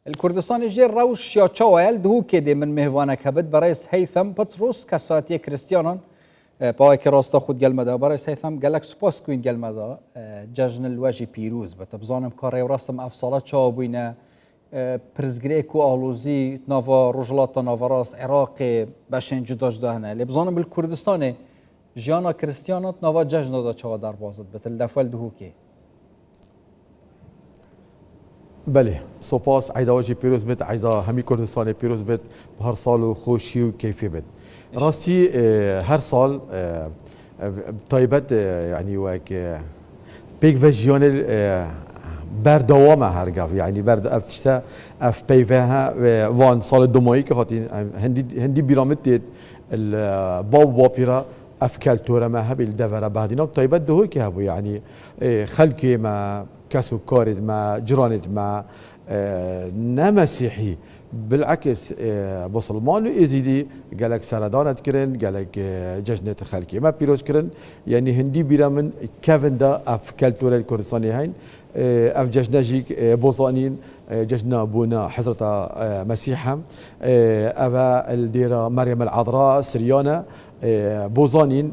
الكردستان جير روش يا تشوال دهو كده من مهوانا كبد برئيس هيثم بطرس كساتي كريستيانان باوي كراستا خود قال مدا برئيس هيثم قال لك سبوست كوين قال مدا جاجن الواجي بيروز بتبزانم كاري ورسم افصالات شابوينا برزغريكو اهلوزي نافا رجلات نافاراس عراقي باشن جدا جدا هنا اللي بزانم بالكردستان جانا كريستيانات نافا جاجنا دا تشوا دار بازد بتل دفل دهو كي بله سپاس عیدا واجی پیروز بید عیدا همی کردستان پیروز بید هر سال و خوشی و کیفی بید راستی هر سال طایبت یعنی وک پیک وجیان بردوام هرگاه یعنی برد افتشتا اف پیوها وان سال دومایی که خاطی هندی بیرامت دید باب واپیرا افکالتوره ما هبیل دوره بعدینا طایبت دهوی که هبو یعنی خلقی ما كسو كارد ما جرانت ما نمسيحي بالعكس بسلمان وإزيدي قالك سردانت كرن قالك ججنة خلقي ما بيروز كرن يعني هندي بيرا من كيفن دا اف كالتورة الكردستاني هين اف ججنة جيك بوزانين ججنة بونا حضرة مسيحة ابا الديرة مريم العذراء سريانة بوزانين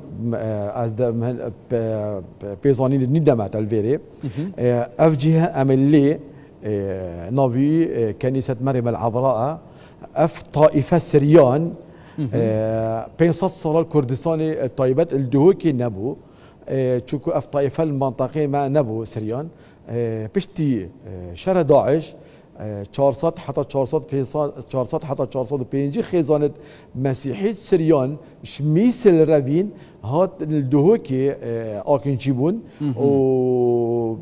بيزانين ندمت الفيري اف جهة املي نبي كنيسة مريم العذراء اف طائفة سريان 500 صلاة الكردستاني الطيبات الدهوكي نبو تشوكو اف طائفة المنطقة ما نبو سريان بشتي شر داعش 400 حتى 400 حتى 405 خزانة مسيحي سريان شميسل رابين هات الدهوكي آكن جيبون و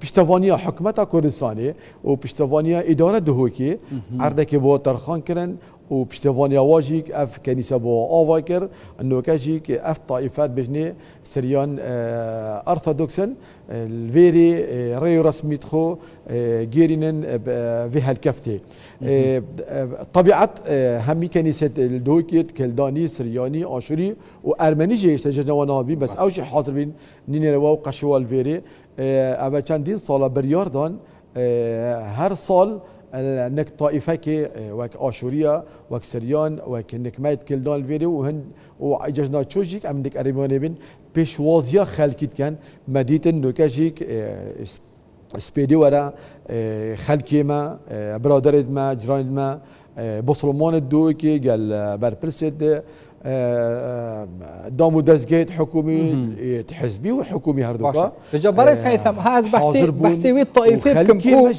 بشتوانيا حكمتا كردستاني و بشتوانيا إدارة دهوكي عردك بو ترخان كرن و بشتوانيا واجيك اف كنيسة بو آواكر انه كاجيك اف طائفات بجني سريان ارثوذكسن الفيري ريو رسمي تخو جيرينن في هالكفتي طبيعة همي كنيسة الدوكيت كلداني سرياني آشوري وأرمني جيش تجنوانا بين بس أوش حاضر بين نينيروا وقشوا الفيري أبا چندين صالة برياردان هر صال نك طائفة كي وك آشوريا وك سريان وك نكمات كلدان الفيري وهن وعجزنا تشوجيك أم نك أرماني بين بيشوازيا خلقيت كان مديتن نوكاجيك سبيدي ورا خلقي ما برادرد ما جراند ما بسلمان الدوكي قال بربرسد دامو دزجيت حكومي تحزبي وحكومي هردوكا جبارس هيثم هاز بحسي وي الطائفات كم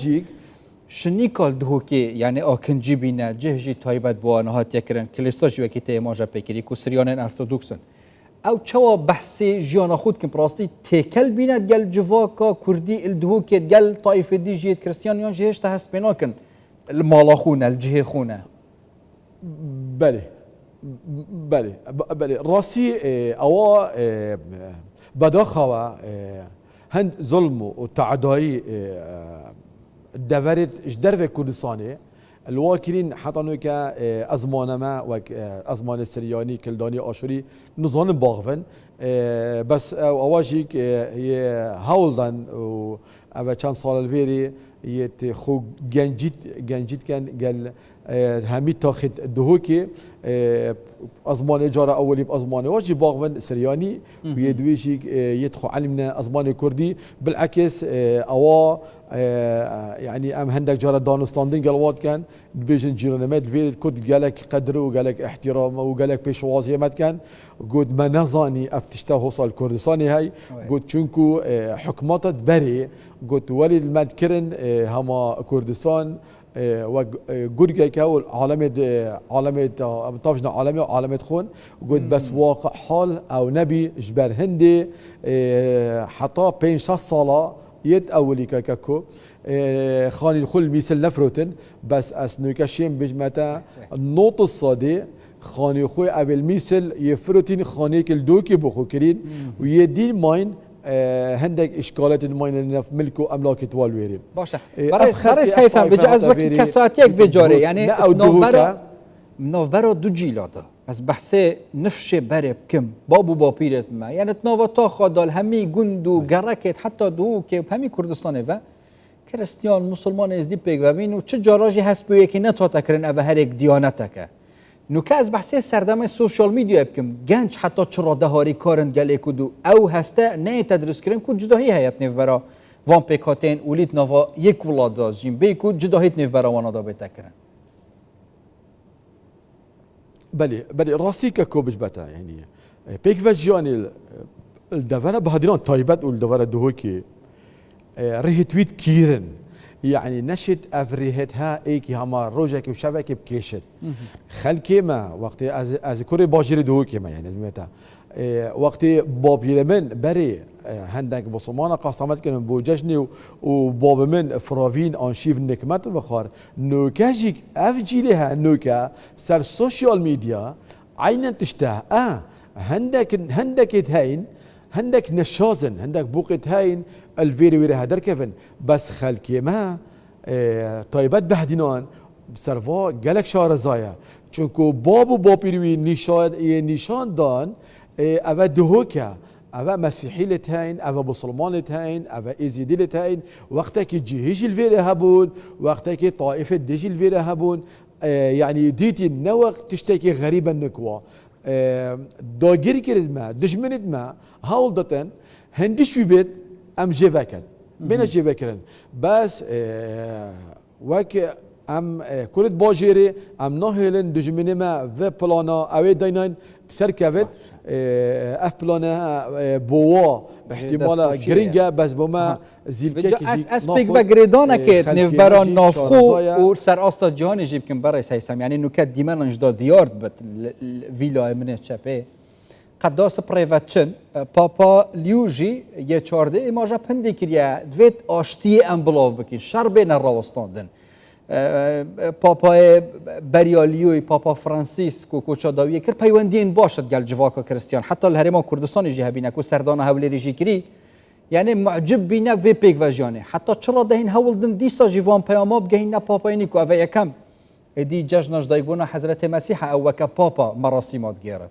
شني قال دهوكي يعني اكن جيبينا جهجي طيبت بوانا هات يكرن كليستوش وكيتي ماجا بكري كسريان ارثوذكسن او چوا بحثي جيانا خود كم براستي تيكل بينا ديال جواكا كردي الدهوكي ديال طائفه دي جيت كريستيان جهش تهست بيناكن المالاخونا الجهه خونا بله راسي اوا بداخوا هند ظلم وتعدائي دفرت جدر في كردستاني الواكرين حتى نوكا ازمان ما وك ازمان السرياني كلداني آشوري نظام باغفن بس اواجيك هي هاولدن و ابا چند سال الفيري يت خو جنجيت كان قال همي تاخد دهوكي ازمان اجاره اولي بازمان واجي باغفن سرياني ويدويشيك يدخل علمنا ازمان كردي بالعكس اوا يعني ام هندك جاره دانستاندين قالوات كان بيجن جيرانمات في الكود قالك قدر وقالك احترام وقالك بيشوازيه مات كان قد ما نظاني افتشتا وصل كردستاني هاي قد شنكو حكمات بري قد ولي المذكرن هما كردستان وجورجيا كاول عالمة طبعا عالمة خون قد بس واقع حال او نبي جبر هندي حتى بين 6 صلاة يد اولي كاكو خاني الخل مثل نفروتن بس اسنوكاشين بجمتا النوط الصادي خاني خوي قبل مثل يفروتين خانيك الدوكي بخو كرين ويدين ماين هندك اشكالات الماين نف ملكو املاك توالويري باشا بريس هيثم بجاز وكي كساتيك فيجوري يعني نوفبرو دو جيلاتا بس بحسي نفشي برب كم بابو بابيرت ما يعني تنوفا تاخد همي جندو جركت حتى دو كي همي كردستان فا كريستيان مسلمان ازدی پیگ ببین و چه جاراجی هست بو یکی نتا تکرن اوه هر یک دیانتکه نوکه از بحثی سردم سوشال میدیا بکم گنج حتی چرا دهاری کارن گل اکودو او هسته نه تدرس کرن کو جداهی هیت نیف برا وان پیکاتین اولیت نوا یک ولاد دازیم بیکو جداهیت نیف برا وانا دا بتکرن بله راستی که کوبش بتا يعني بيك فاجياني الدفرة بهدينان طيبات والدفرة دهوكي ريه تويت كيرن يعني نشد افريهتها ايكي هما روجاكي وشبكي بكيشت خلكي ما وقت از كوري باجري دهوكي ما يعني متى وقت بابي من بري هندك بصمانه قسمت كن بوجشني وباب من فراوين انشيف نكمت بخار نوكاجيك افجيلها نوكا سر سوشيال ميديا عين تشتاه هندك هين هندك نشازن هندك بوقت هين الفيري ويري هدر كيفن بس خلكي ما طيبات بهدينان بسرفا جالك شارزايا چونكو بابو بابيروي نشان دان اوه دهوكا اوه مسيحي لتهين اوه بسلمان لتهين اوه ازيدي لتهين وقتك جيهيج الفيري هبون وقتك طائفة ديج الفيري هبون يعني ديتي نوق تشتكي غريبا نكوا داگیری کرد ما دشمنت ما هاول دتن هندی شویبت ام جیوکن بین جیوکن بس وک ام کرد باجری ام نهیلن دشمن ما و پلانا اوی داینان سر کفت اف پلانا بوا احتمالا گرینگا بس بوما زیلکه اسپیک و گریدانه که نفبران نافخو و سر آستا جهانی جیب کن برای سیسم یعنی نوکت دیمن انجدا دیارد بد ویلا منه چپه قداس پریوتچن پاپا لیوجی یه چارده ایماجا پندی کریا دویت آشتی انبلاو بکن شر بین راوستاندن پاپای بریالیوی پاپا فرانسیسکو کوچاداوی کر پیوندین باشد گل جواکا کریستیان حتی الهرما کردستان جی هبینه کو سردان هولی جی کری یعنی معجب بینه و پیک وجانه حتی چرا دهین هولدن دیسا جوان پیاما بگهین پاپاینی کو اوه یکم ادی جشنش دایگونا حضرت مسیح او وک پاپا مراسمات گیرد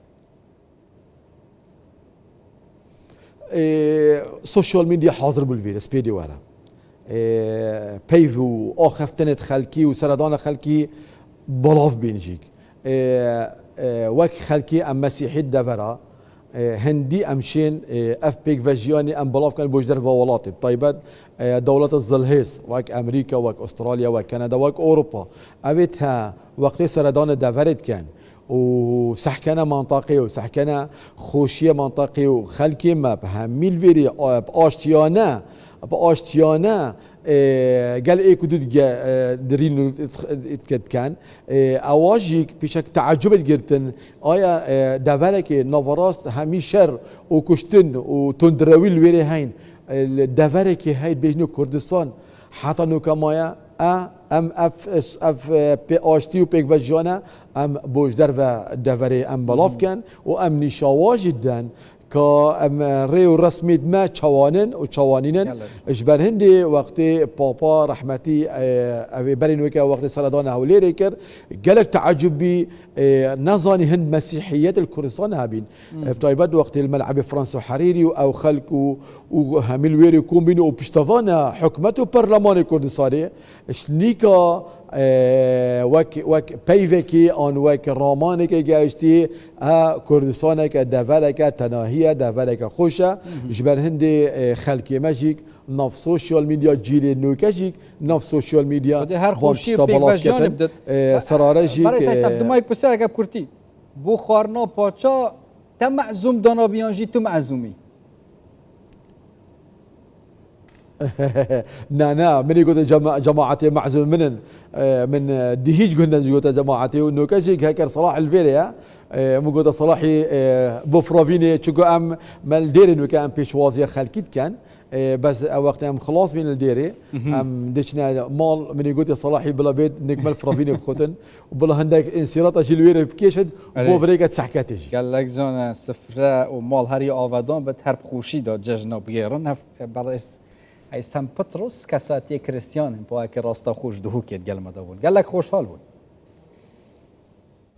سوشيال ميديا حاضر بالفيروس بيدي ورا بيفو اخفتنت خلكي وسردان خلكي بلاف بينجيك وك خلكي ام مسيحي دفرا هندي امشين اف بيك فاجياني ام بلاف كان بوجدر فولات طيبات دولة الظلهيس وك امريكا وك استراليا وك كندا وك اوروبا ابيتها وقت سردان دفرت كان وسحكنا منطقي وسحكنا خوشية منطقي وخلكي ما بهميل فيري باشتيانا قال ايه كدود درين كان اواجيك بشك تعجبت جرتن ايا دافالك نوفراست همي شر وكشتن وتندراويل ويري هين دافالك هاي بيجنو كردستان حتى نو كمايا ام اف بي اشتي و بيك فاجانا ام بوجدر و دافري ام بلاف كان و ام نشاوا جدا كا ام ريو رسمي ما تشوانن و تشوانينن اجبر هندي وقت بابا رحمتي ابي برينوكا وقت سردان هوليري كر قالك تعجبي نظاني هند مسيحيات الكردستان هابين بطيبات وقت الملعب فرنسا حريري او خلق وهاميل ويري كومبين وبشتفانا حكمته برلمان الكردستاني شنيكا وك بيفكي ان وك رامانك جاشتي كردستانك دفلك تناهيه دفلك خوشه جبر هندي خلقي ماجيك ناف سوشيال ميديا جيل نوكاجيك ناف سوشيال ميديا هر خوشي بيك فاجان بدت سراراجيك برای سیستم مایک بسیار اگه کرتی بخارنا پاچا تم معزوم دانا بیانجی تو معزومی نا من يقول جماعتي معزول من دهيج قلنا يقول جماعتي وانه كشيك هكر صلاح الفيريا مو قلت صلاحي بفرافيني تشكو ام مال ديري انه كان بيشوازيا خالكيت كان بس وقت ام خلاص من الديري ام دشنا مال من يقول صلاحي بلا بيت نكمل فرافيني بخوتن وبلا هندك انسيرات جلوير بكيشد بوفريكا تسحكاتش قال لك زون سفراء ومال هري افادون بتهرب خوشي دا ججنا بغيرن برئيس ای سن پتروس کساتی کریستیان با که راستا خوش دهو کید گل مدابون گل خوشحال بود